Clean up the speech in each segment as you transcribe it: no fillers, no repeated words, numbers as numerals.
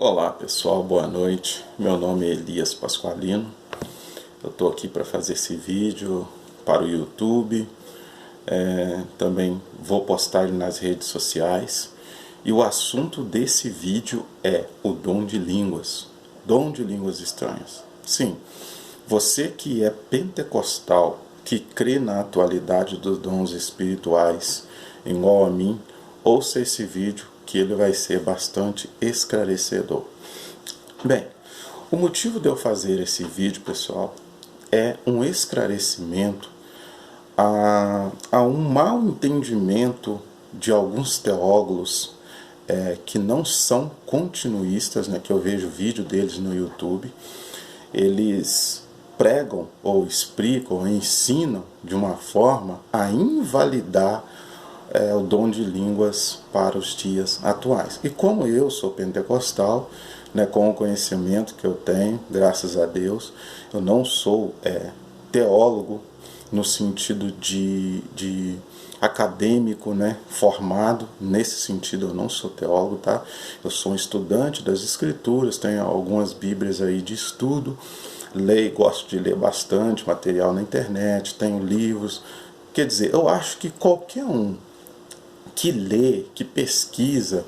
Olá pessoal, boa noite. Meu nome é Elias Pasqualino. Eu estou aqui para fazer esse vídeo para o YouTube. Também vou postar ele nas redes sociais. E o assunto desse vídeo é o dom de línguas. Dom de línguas estranhas. Sim, você que é pentecostal, que crê na atualidade dos dons espirituais, igual a mim, ouça esse vídeo que ele vai ser bastante esclarecedor. Bem, o motivo de eu fazer esse vídeo, pessoal, é um esclarecimento a um mau entendimento de alguns teólogos que não são continuistas, né, que eu vejo vídeo deles no YouTube. Eles pregam ou explicam ou ensinam de uma forma a invalidar o dom de línguas para os dias atuais. E como eu sou pentecostal, né, com o conhecimento que eu tenho, graças a Deus, eu não sou teólogo no sentido de acadêmico, né, formado, nesse sentido eu não sou teólogo, tá? Eu sou um estudante das escrituras, tenho algumas bíblias aí de estudo, leio, gosto de ler bastante material na internet, tenho livros. Quer dizer, eu acho que qualquer um que lê, que pesquisa,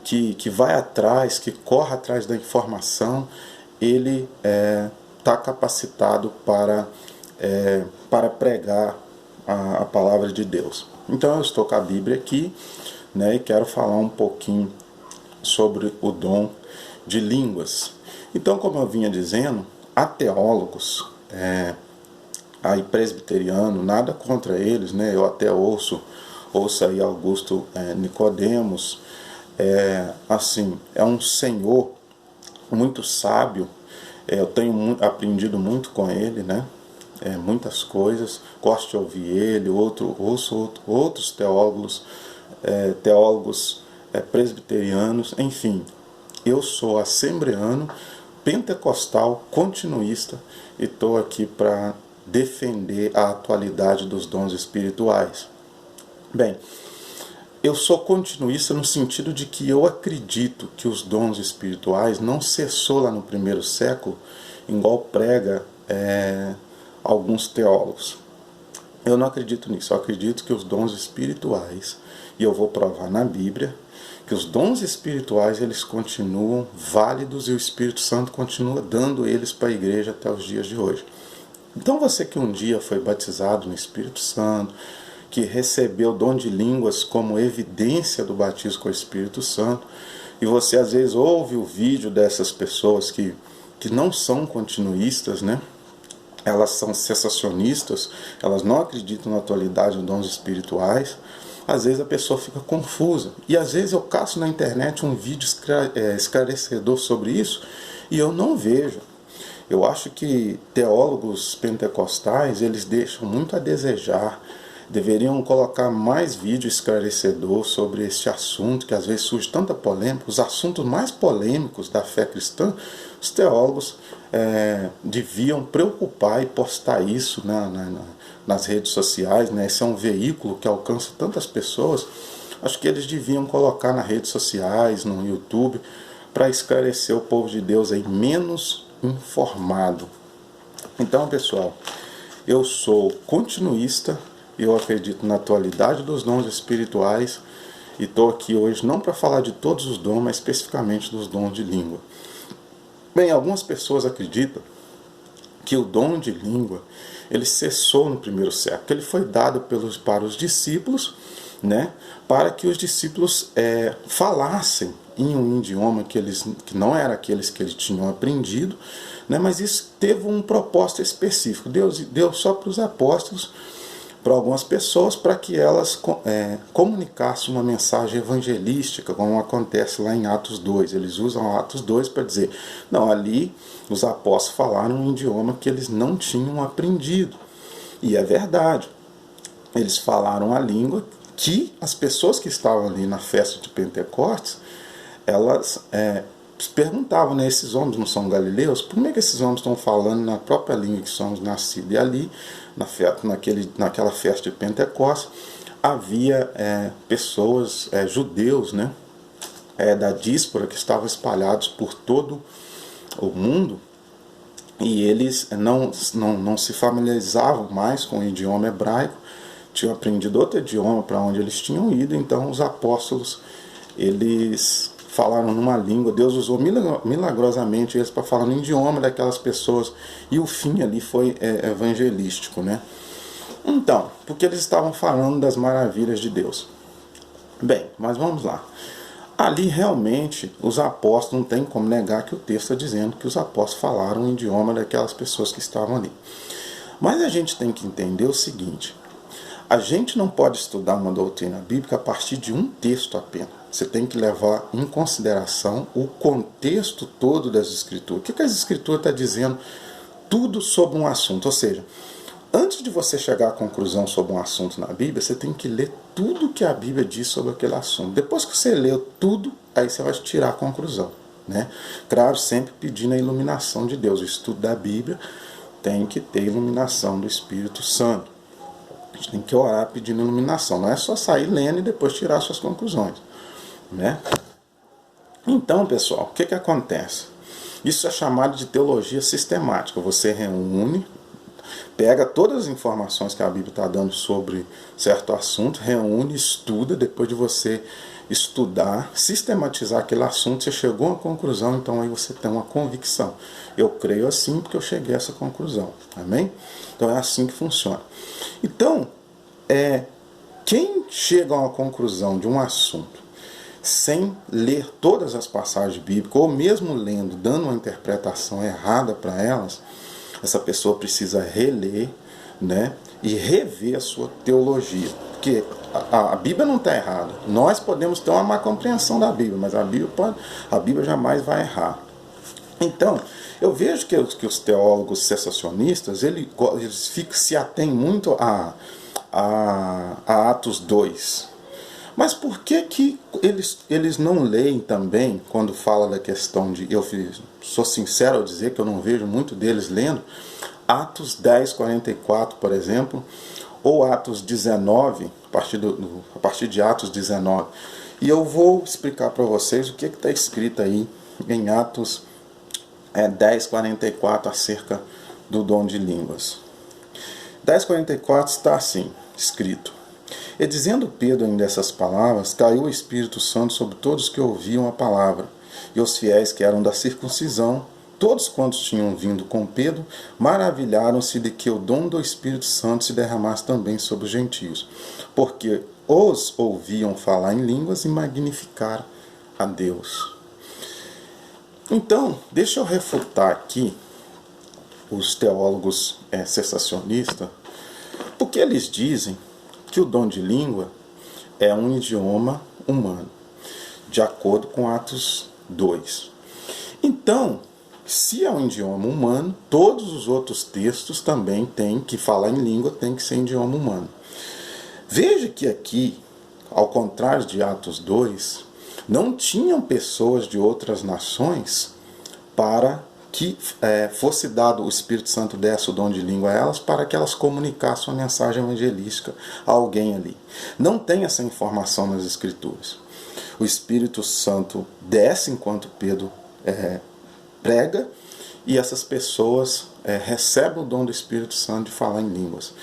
que vai atrás, que corre atrás da informação, ele está capacitado para pregar a palavra de Deus. Então eu estou com a Bíblia aqui, né, e quero falar um pouquinho sobre o dom de línguas. Então, como eu vinha dizendo, há teólogos aí presbiteriano, nada contra eles, né? Eu até ouço aí Augusto Nicodemos, assim, é um senhor muito sábio. Eu tenho aprendido muito com ele, né? Muitas coisas, gosto de ouvir ele, ouço outros teólogos, presbiterianos, enfim. Eu sou assembleano, pentecostal, continuista, e estou aqui para defender a atualidade dos dons espirituais. Bem, eu sou continuista no sentido de que eu acredito que os dons espirituais não cessou lá no primeiro século, igual prega alguns teólogos. Eu não acredito nisso, eu acredito que os dons espirituais, e eu vou provar na Bíblia, que os dons espirituais eles continuam válidos e o Espírito Santo continua dando eles para a igreja até os dias de hoje. Então você que um dia foi batizado no Espírito Santo, que recebeu o dom de línguas como evidência do batismo com o Espírito Santo, e você às vezes ouve o vídeo dessas pessoas que não são continuistas, né? Elas são cessacionistas, elas não acreditam na atualidade dos dons espirituais. Às vezes a pessoa fica confusa. E às vezes eu caço na internet um vídeo esclarecedor sobre isso e eu não vejo. Eu acho que teólogos pentecostais, eles deixam muito a desejar. Deveriam colocar mais vídeo esclarecedor sobre este assunto, que às vezes surge tanta polêmica. Os assuntos mais polêmicos da fé cristã, os teólogos deviam preocupar e postar isso nas redes sociais, né? Esse é um veículo que alcança tantas pessoas. Acho que eles deviam colocar nas redes sociais, no YouTube, para esclarecer o povo de Deus aí menos informado. Então, pessoal, eu sou continuista, eu acredito na atualidade dos dons espirituais e estou aqui hoje não para falar de todos os dons, mas especificamente dos dons de língua. Bem, algumas pessoas acreditam que o dom de língua ele cessou no primeiro século, que ele foi dado para os discípulos, né, para que os discípulos falassem em um idioma que não era aqueles que eles tinham aprendido, né, mas isso teve um propósito específico. Deus deu só para os apóstolos, para algumas pessoas, para que elas comunicassem uma mensagem evangelística, como acontece lá em Atos 2. Eles usam Atos 2 para dizer, não, ali os apóstolos falaram um idioma que eles não tinham aprendido. E é verdade. Eles falaram a língua que as pessoas que estavam ali na festa de Pentecostes, elas perguntavam, né, esses homens não são galileus? Por que esses homens estão falando na própria língua que somos nascidos? E ali, naquela festa de Pentecostes, havia pessoas, judeus, né, da díspora que estavam espalhados por todo o mundo, e eles não se familiarizavam mais com o idioma hebraico, tinham aprendido outro idioma para onde eles tinham ido. Então os apóstolos, eles falaram numa língua, Deus usou milagrosamente eles para falar no idioma daquelas pessoas, e o fim ali foi evangelístico, né? Então, porque eles estavam falando das maravilhas de Deus. Bem, mas vamos lá. Ali realmente os apóstolos, não tem como negar que o texto está dizendo que os apóstolos falaram o idioma daquelas pessoas que estavam ali. Mas a gente tem que entender o seguinte: a gente não pode estudar uma doutrina bíblica a partir de um texto apenas. Você tem que levar em consideração o contexto todo das Escrituras. O que as Escrituras estão dizendo tudo sobre um assunto? Ou seja, antes de você chegar à conclusão sobre um assunto na Bíblia, você tem que ler tudo que a Bíblia diz sobre aquele assunto. Depois que você leu tudo, aí você vai tirar a conclusão, né? Claro, sempre pedindo a iluminação de Deus. O estudo da Bíblia tem que ter iluminação do Espírito Santo. A gente tem que orar pedindo iluminação. Não é só sair lendo e depois tirar suas conclusões, né? Então, pessoal, o que acontece? Isso é chamado de teologia sistemática. Você reúne, pega todas as informações que a Bíblia está dando sobre certo assunto, reúne, estuda. Depois de você estudar, sistematizar aquele assunto, você chegou a uma conclusão, então aí você tem uma convicção. Eu creio assim porque eu cheguei a essa conclusão. Amém? Então é assim que funciona. Então, quem chega a uma conclusão de um assunto sem ler todas as passagens bíblicas, ou mesmo lendo, dando uma interpretação errada para elas, essa pessoa precisa reler, né, e rever a sua teologia. Porque a Bíblia não está errada. Nós podemos ter uma má compreensão da Bíblia, mas a Bíblia jamais vai errar. Então, eu vejo que os teólogos cessacionistas, eles se atêm muito a Atos 2. Mas por que eles não leem também, quando fala da questão de... sou sincero ao dizer que eu não vejo muito deles lendo Atos 10, 44, por exemplo, ou Atos 19, a partir de Atos 19. E eu vou explicar para vocês o que está escrito aí em Atos 10, 44, acerca do dom de línguas. 10, 44 está assim, escrito: E dizendo Pedro ainda essas palavras, caiu o Espírito Santo sobre todos que ouviam a palavra. E os fiéis que eram da circuncisão, todos quantos tinham vindo com Pedro, maravilharam-se de que o dom do Espírito Santo se derramasse também sobre os gentios, porque os ouviam falar em línguas e magnificar a Deus. Então, deixa eu refutar aqui os teólogos cessacionistas, porque eles dizem que o dom de língua é um idioma humano, de acordo com Atos 2. Então, se é um idioma humano, todos os outros textos também têm que falar em língua, tem que ser em idioma humano. Veja que aqui, ao contrário de Atos 2, não tinham pessoas de outras nações para que fosse dado, o Espírito Santo desse o dom de língua a elas, para que elas comunicassem uma mensagem evangelística a alguém ali. Não tem essa informação nas Escrituras. O Espírito Santo desce enquanto Pedro prega, e essas pessoas recebem o dom do Espírito Santo de falar em línguas.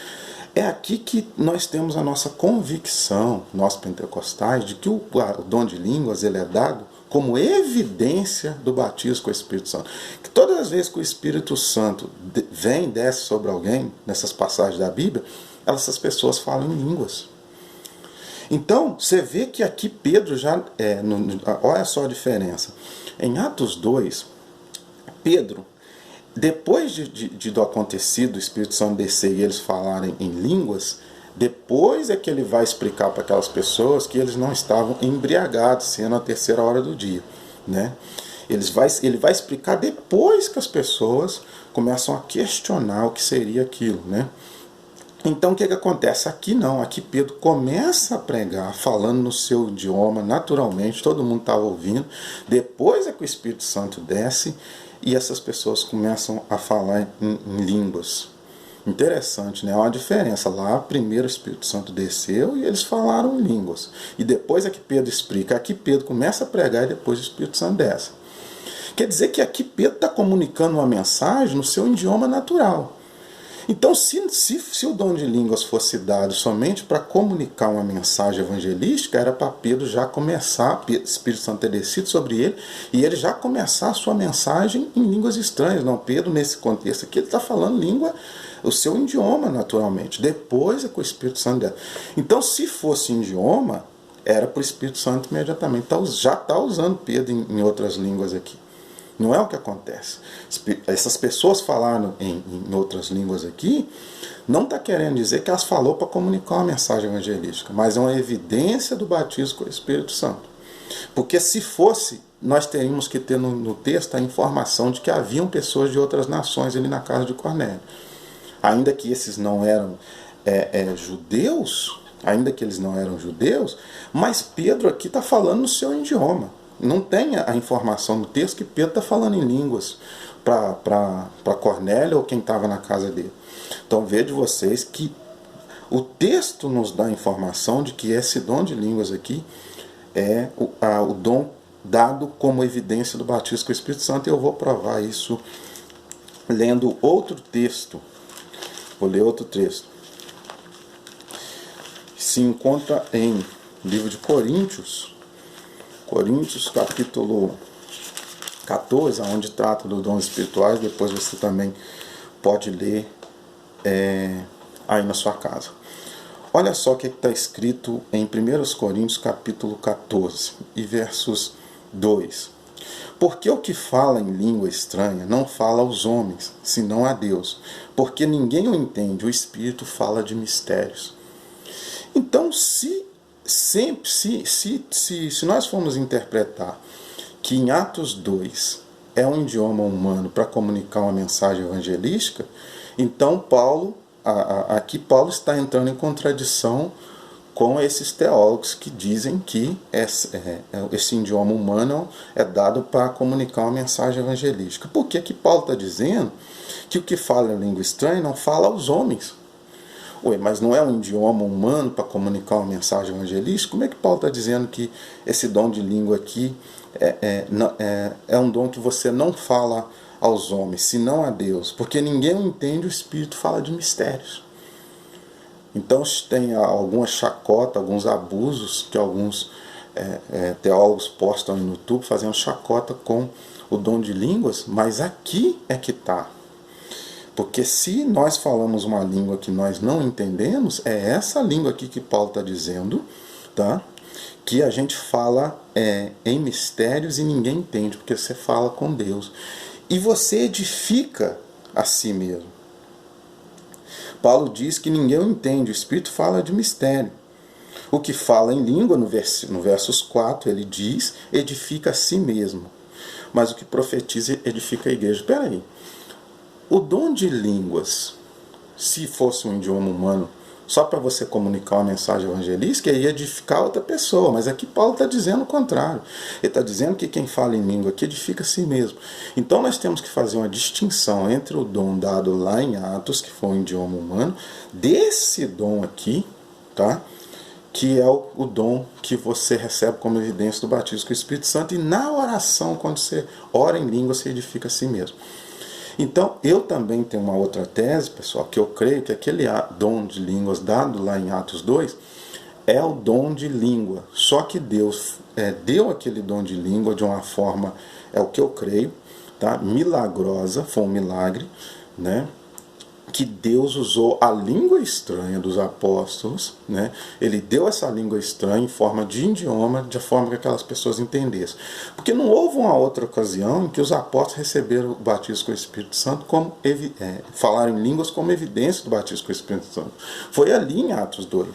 É aqui que nós temos a nossa convicção, nós pentecostais, de que o dom de línguas ele é dado como evidência do batismo com o Espírito Santo. Que todas as vezes que o Espírito Santo vem e desce sobre alguém, nessas passagens da Bíblia, essas pessoas falam em línguas. Então, você vê que aqui Pedro já... olha só a diferença. Em Atos 2, Pedro, depois do acontecido, o Espírito Santo descer e eles falarem em línguas, depois é que ele vai explicar para aquelas pessoas que eles não estavam embriagados, sendo a terceira hora do dia, né? Ele vai explicar depois que as pessoas começam a questionar o que seria aquilo, né? Então o que acontece? Aqui não, aqui Pedro começa a pregar, falando no seu idioma, naturalmente, todo mundo estava ouvindo. Depois é que o Espírito Santo desce e essas pessoas começam a falar em línguas, Interessante, né? Há uma diferença. Lá, primeiro o Espírito Santo desceu e eles falaram em línguas. E depois é que Pedro explica. Aqui Pedro começa a pregar e depois o Espírito Santo desce. Quer dizer que aqui Pedro está comunicando uma mensagem no seu idioma natural. Então, se o dom de línguas fosse dado somente para comunicar uma mensagem evangelística, era para Pedro já começar, o Espírito Santo ter descido sobre ele, e ele já começar a sua mensagem em línguas estranhas. Não, Pedro, nesse contexto aqui, ele está falando língua, o seu idioma, naturalmente. Depois é que o Espírito Santo desce. Então, se fosse idioma, era para o Espírito Santo imediatamente. Então, já está usando Pedro em outras línguas aqui. Não é o que acontece. Essas pessoas falaram em outras línguas aqui, não está querendo dizer que elas falou para comunicar uma mensagem evangelística, mas é uma evidência do batismo com o Espírito Santo. Porque se fosse, nós teríamos que ter no texto a informação de que haviam pessoas de outras nações ali na casa de Cornélio. Ainda que esses não eram judeus, ainda que eles não eram judeus, mas Pedro aqui está falando no seu idioma. Não tem a informação no texto que Pedro está falando em línguas para Cornélio ou quem estava na casa dele. Então veja vocês que o texto nos dá a informação de que esse dom de línguas aqui é o dom dado como evidência do batismo com o Espírito Santo, e eu vou provar isso lendo outro texto. Vou ler outro texto. Se encontra em livro de Coríntios capítulo 14, onde trata dos dons espirituais. Depois você também pode ler aí na sua casa. Olha só o que está escrito em 1 Coríntios capítulo 14 e versos 2. Porque o que fala em língua estranha não fala aos homens, senão a Deus, porque ninguém o entende, o Espírito fala de mistérios. Então, se nós formos interpretar que em Atos 2 é um idioma humano para comunicar uma mensagem evangelística, então aqui Paulo está entrando em contradição com esses teólogos que dizem que esse idioma humano é dado para comunicar uma mensagem evangelística. Por que Paulo está dizendo que o que fala em língua estranha não fala aos homens? Mas não é um idioma humano para comunicar uma mensagem evangelística? Como é que Paulo está dizendo que esse dom de língua aqui é um dom que você não fala aos homens, senão a Deus? Porque ninguém o entende, o Espírito fala de mistérios. Então tem alguma chacota, alguns abusos que alguns teólogos postam no YouTube fazendo chacota com o dom de línguas, mas aqui é que está. Porque se nós falamos uma língua que nós não entendemos, é essa língua aqui que Paulo está dizendo, tá? Que a gente fala em mistérios e ninguém entende, porque você fala com Deus. E você edifica a si mesmo. Paulo diz que ninguém o entende, o Espírito fala de mistério. O que fala em língua, no versos 4, ele diz, edifica a si mesmo. Mas o que profetiza, edifica a igreja. Espera aí. O dom de línguas, se fosse um idioma humano, só para você comunicar uma mensagem evangelística, ia edificar outra pessoa. Mas aqui Paulo está dizendo o contrário. Ele está dizendo que quem fala em língua aqui edifica a si mesmo. Então nós temos que fazer uma distinção entre o dom dado lá em Atos, que foi um idioma humano, desse dom aqui, tá? Que é o dom que você recebe como evidência do batismo com o Espírito Santo. E na oração, quando você ora em língua, você edifica a si mesmo. Então, eu também tenho uma outra tese, pessoal, que eu creio que aquele dom de línguas dado lá em Atos 2 é o dom de língua. Só que Deus deu aquele dom de língua de uma forma, é o que eu creio, tá? Milagrosa, foi um milagre, né? Que Deus usou a língua estranha dos apóstolos, né? Ele deu essa língua estranha em forma de idioma, de forma que aquelas pessoas entendessem. Porque não houve uma outra ocasião em que os apóstolos receberam o batismo com o Espírito Santo, falaram em línguas como evidência do batismo com o Espírito Santo. Foi ali em Atos 2.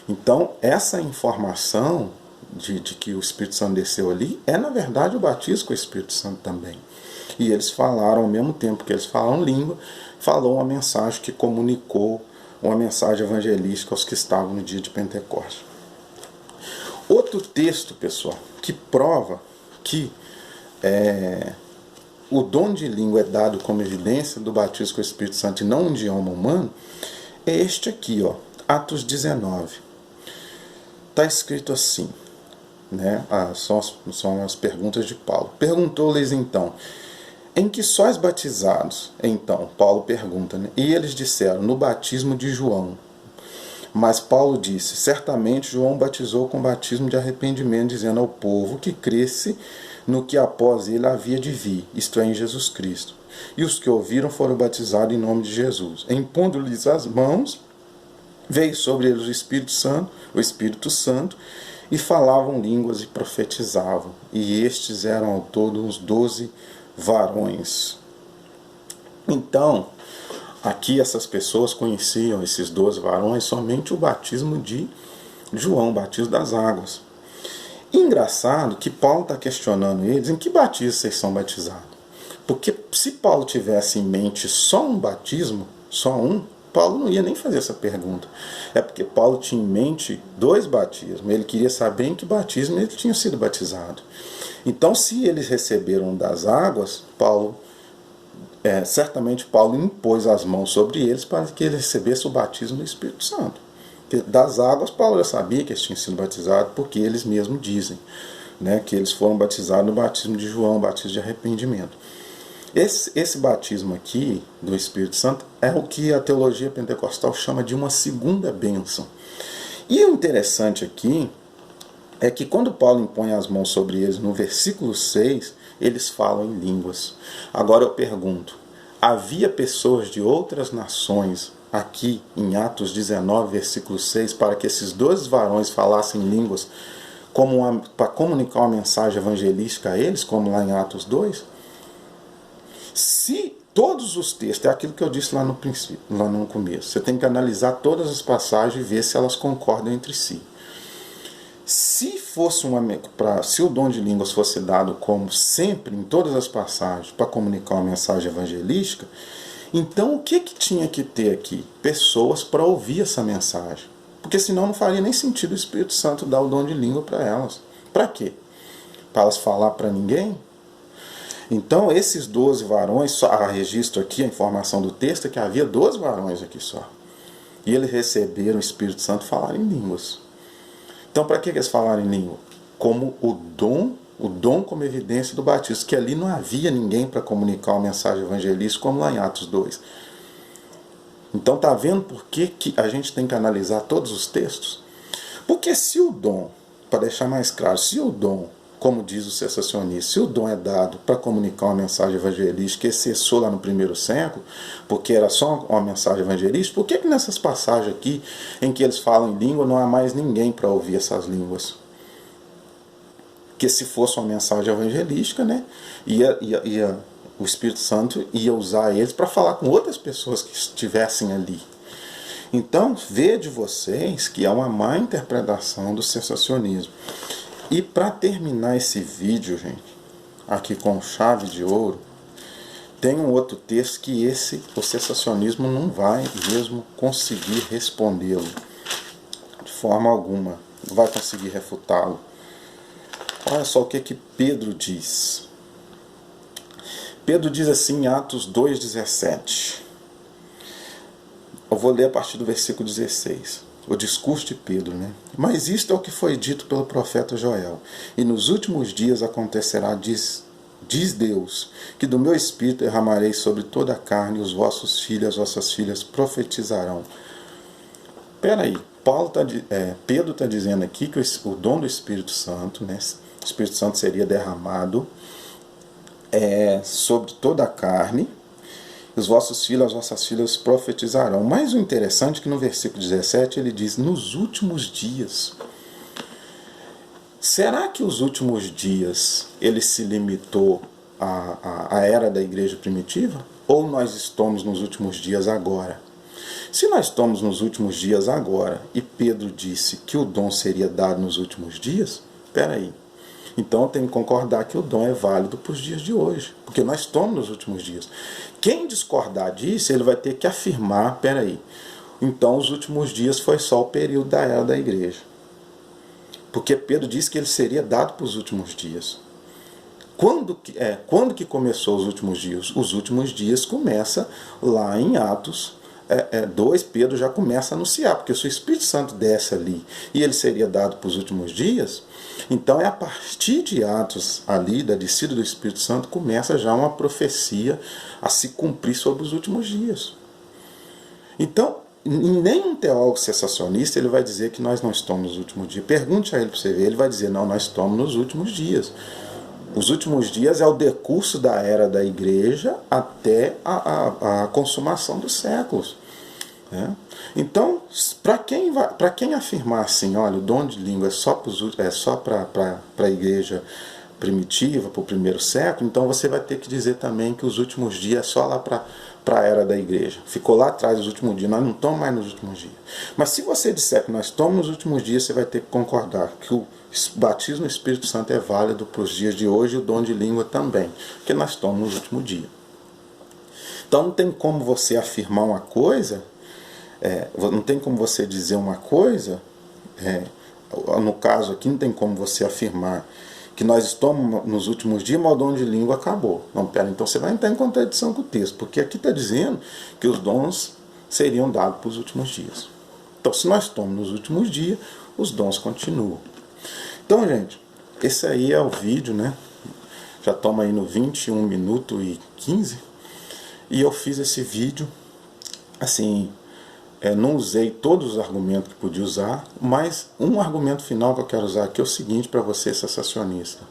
Então, essa informação de que o Espírito Santo desceu ali é, na verdade, o batismo com o Espírito Santo também. E eles falaram, ao mesmo tempo que eles falam língua, falou uma mensagem que comunicou uma mensagem evangelística aos que estavam no dia de Pentecostes. Outro texto, pessoal, que prova que o dom de língua é dado como evidência do batismo com o Espírito Santo e não um idioma humano, é este aqui, ó, Atos 19. Está escrito assim, né? São as perguntas de Paulo. Perguntou-lhes então, em que sois batizados? Então, Paulo pergunta, né? E eles disseram, no batismo de João. Mas Paulo disse, certamente João batizou com batismo de arrependimento, dizendo ao povo que cresce no que após ele havia de vir, isto é, em Jesus Cristo. E os que ouviram foram batizados em nome de Jesus. Impondo-lhes as mãos, veio sobre eles o Espírito Santo, e falavam línguas e profetizavam. E estes eram ao todo uns 12 varões. Então, aqui essas pessoas conheciam, esses 12 varões, somente o batismo de João, o batismo das águas. Engraçado que Paulo está questionando eles, em que batismo vocês são batizados? Porque se Paulo tivesse em mente só um batismo, só um, Paulo não ia nem fazer essa pergunta. É porque Paulo tinha em mente 2 batismos. Ele queria saber em que batismo ele tinha sido batizado. Então, se eles receberam das águas, certamente Paulo impôs as mãos sobre eles para que eles recebessem o batismo do Espírito Santo. Das águas, Paulo já sabia que eles tinham sido batizados, porque eles mesmos dizem, né, que eles foram batizados no batismo de João, batismo de arrependimento. Esse batismo aqui do Espírito Santo é o que a teologia pentecostal chama de uma segunda bênção. E o interessante aqui é que quando Paulo impõe as mãos sobre eles, no versículo 6, eles falam em línguas. Agora eu pergunto, havia pessoas de outras nações aqui em Atos 19, versículo 6, para que esses 12 varões falassem línguas para comunicar uma mensagem evangelística a eles, como lá em Atos 2? Se todos os textos, é aquilo que eu disse lá no princípio, lá no começo, você tem que analisar todas as passagens e ver se elas concordam entre si. Se o dom de línguas fosse dado como sempre em todas as passagens para comunicar uma mensagem evangelística, então o que tinha que ter aqui? Pessoas para ouvir essa mensagem. Porque senão não faria nem sentido o Espírito Santo dar o dom de língua para elas. Para quê? Para elas falar para ninguém? Então esses 12 varões, há registro aqui, a informação do texto é que havia 12 varões aqui só. E eles receberam o Espírito Santo e falaram em línguas. Então para que eles falaram em língua? Como o dom como evidência do batismo, que ali não havia ninguém para comunicar uma mensagem evangelística, como lá em Atos 2. Então está vendo por que a gente tem que analisar todos os textos? Porque se o dom, para deixar mais claro, se o dom, como diz o sensacionista, se o dom é dado para comunicar uma mensagem evangelística que cessou lá no primeiro século, porque era só uma mensagem evangelística, por que nessas passagens aqui, em que eles falam em língua, não há mais ninguém para ouvir essas línguas? Que se fosse uma mensagem evangelística, né, o Espírito Santo ia usar eles para falar com outras pessoas que estivessem ali. Então, vede vocês que é uma má interpretação do sensacionismo. E para terminar esse vídeo, gente, aqui com chave de ouro, tem um outro texto que o sensacionismo não vai mesmo conseguir respondê-lo de forma alguma, não vai conseguir refutá-lo. Olha só o que Pedro diz. Pedro diz assim em Atos 2,17. Eu vou ler a partir do versículo 16. O discurso de Pedro, né? Mas isto é o que foi dito pelo profeta Joel. E nos últimos dias acontecerá, diz Deus, que do meu espírito derramarei sobre toda a carne, e os vossos filhos, as vossas filhas profetizarão. Espera aí, Pedro está dizendo aqui que o dom do Espírito Santo, né? O Espírito Santo seria derramado sobre toda a carne, os vossos filhos, as vossas filhas profetizarão. Mas o interessante é que no versículo 17 ele diz, nos últimos dias. Será que os últimos dias ele se limitou à era da igreja primitiva? Ou nós estamos nos últimos dias agora? Se nós estamos nos últimos dias agora, e Pedro disse que o dom seria dado nos últimos dias, espera aí. Então eu tenho que concordar que o dom é válido para os dias de hoje, porque nós estamos nos últimos dias. Quem discordar disso, ele vai ter que afirmar, peraí, então os últimos dias foi só o período da era da igreja. Porque Pedro disse que ele seria dado para os últimos dias. Quando que começou os últimos dias? Os últimos dias começa lá em Atos 2, Pedro já começa a anunciar, porque se o Espírito Santo desce ali e ele seria dado para os últimos dias, então é a partir de Atos ali, da descida do Espírito Santo, começa já uma profecia a se cumprir sobre os últimos dias. Então, nenhum teólogo cessacionista ele vai dizer que nós não estamos nos últimos dias. Pergunte a ele para você ver, ele vai dizer, não, nós estamos nos últimos dias. Os últimos dias é o decurso da era da igreja até a consumação dos séculos. Né? Então, para quem afirmar assim, olha, o dom de língua é só para a igreja primitiva, para o primeiro século, então você vai ter que dizer também que os últimos dias é só lá para a era da igreja. Ficou lá atrás os últimos dias, nós não estamos mais nos últimos dias. Mas se você disser que nós estamos nos últimos dias, você vai ter que concordar que o batismo no Espírito Santo é válido para os dias de hoje e o dom de língua também, porque nós estamos nos últimos dias. Então não tem como você afirmar uma coisa, não tem como você dizer uma coisa, no caso aqui não tem como você afirmar que nós estamos nos últimos dias, mas o dom de língua acabou. Não, pera, então você vai entrar em contradição com o texto, porque aqui está dizendo que os dons seriam dados para os últimos dias. Então, se nós estamos nos últimos dias, os dons continuam. Então, gente, esse aí é o vídeo, né? Já estamos aí no 21 minutos e 15. E eu fiz esse vídeo, assim, não usei todos os argumentos que podia usar, mas um argumento final que eu quero usar aqui é o seguinte para você, cessacionista.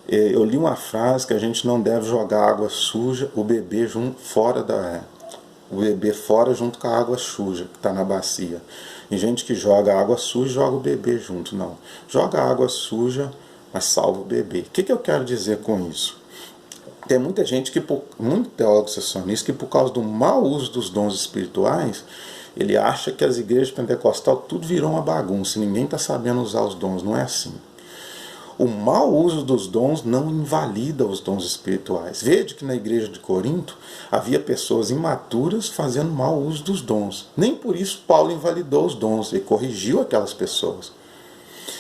Eu li uma frase que a gente não deve jogar água suja, o bebê fora junto com a água suja que está na bacia. E gente que joga água suja, joga o bebê junto. Não. Joga água suja, mas salva o bebê. O que eu quero dizer com isso? Tem muita gente, muito teólogo cessacionista, que por causa do mau uso dos dons espirituais, ele acha que as igrejas pentecostais tudo virou uma bagunça, ninguém está sabendo usar os dons. Não é assim. O mau uso dos dons não invalida os dons espirituais. Veja que na igreja de Corinto havia pessoas imaturas fazendo mau uso dos dons. Nem por isso Paulo invalidou os dons, ele corrigiu aquelas pessoas.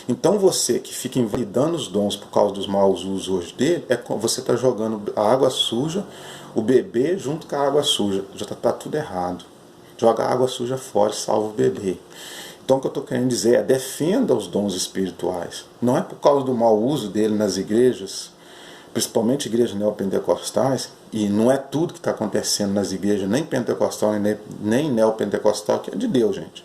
Então você que fica invalidando os dons por causa dos maus usos hoje dele, você está jogando a água suja, o bebê junto com a água suja. Já está tudo errado. Joga a água suja fora e salva o bebê. Então o que eu estou querendo dizer é, defenda os dons espirituais. Não é por causa do mau uso dele nas igrejas, principalmente igrejas neopentecostais, e não é tudo que está acontecendo nas igrejas, nem pentecostal, nem neopentecostal, que é de Deus, gente.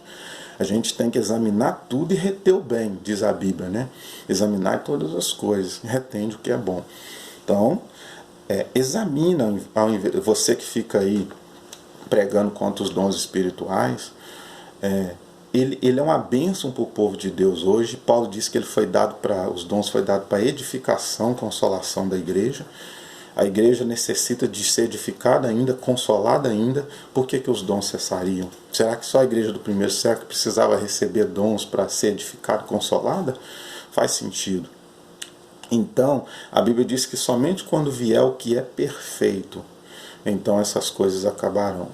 A gente tem que examinar tudo e reter o bem, diz a Bíblia, né? Examinar todas as coisas, retende o que é bom. Então, examina, você que fica aí pregando contra os dons espirituais, ele é uma bênção para o povo de Deus hoje. Paulo disse que os dons foi dado para edificação, consolação da igreja. A igreja necessita de ser edificada ainda, consolada ainda. Por que os dons cessariam? Será que só a igreja do primeiro século precisava receber dons para ser edificada, consolada? Faz sentido. Então, a Bíblia diz que somente quando vier o que é perfeito, então essas coisas acabarão.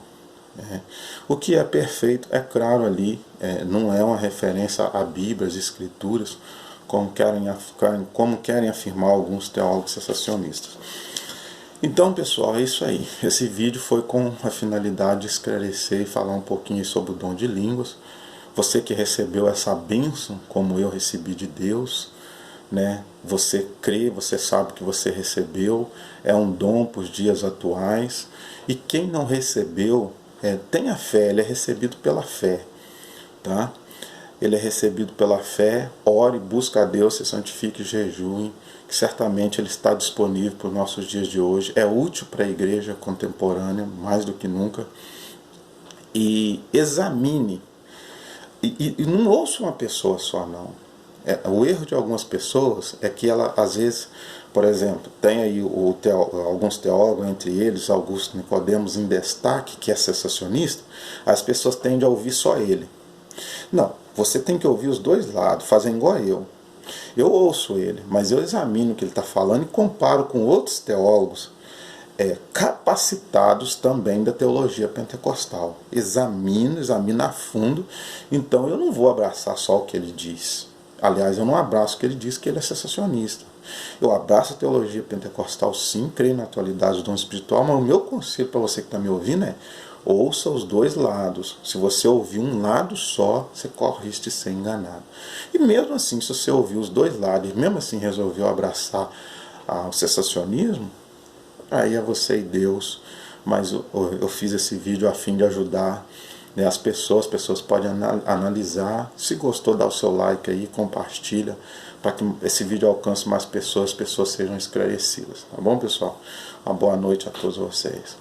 O que é perfeito, é claro ali, não é uma referência à Bíblia, às Escrituras, como querem afirmar alguns teólogos cessacionistas. Então, pessoal, é isso aí. Esse vídeo foi com a finalidade de esclarecer e falar um pouquinho sobre o dom de línguas. Você que recebeu essa bênção, como eu recebi de Deus, né? Você crê, você sabe que você recebeu, é um dom para os dias atuais. E quem não recebeu, tenha fé, ele é recebido pela fé, tá? Ele é recebido pela fé, ore, busque a Deus, se santifique, jejue, que certamente ele está disponível para os nossos dias de hoje. É útil para a igreja contemporânea, mais do que nunca. E examine. E não ouça uma pessoa só, não. O erro de algumas pessoas é que ela, às vezes, por exemplo, tem aí alguns teólogos, entre eles Augusto Nicodemos em destaque, que é cessacionista, as pessoas tendem a ouvir só ele. Não, você tem que ouvir os dois lados, fazem igual eu. Eu ouço ele, mas eu examino o que ele está falando e comparo com outros teólogos capacitados também da teologia pentecostal. Examino a fundo, então eu não vou abraçar só o que ele diz. Aliás, eu não abraço o que ele diz, que ele é cessacionista. Eu abraço a teologia pentecostal, sim, creio na atualidade do dom espiritual, mas o meu conselho para você que está me ouvindo é: ouça os dois lados. Se você ouvir um lado só, você corre risco de ser enganado. E mesmo assim, se você ouvir os dois lados e mesmo assim resolveu abraçar o cessacionismo, aí é você e Deus. Mas eu fiz esse vídeo a fim de ajudar, né, as pessoas podem analisar. Se gostou, dá o seu like aí, compartilha, para que esse vídeo alcance mais pessoas, as pessoas sejam esclarecidas. Tá bom, pessoal? Uma boa noite a todos vocês.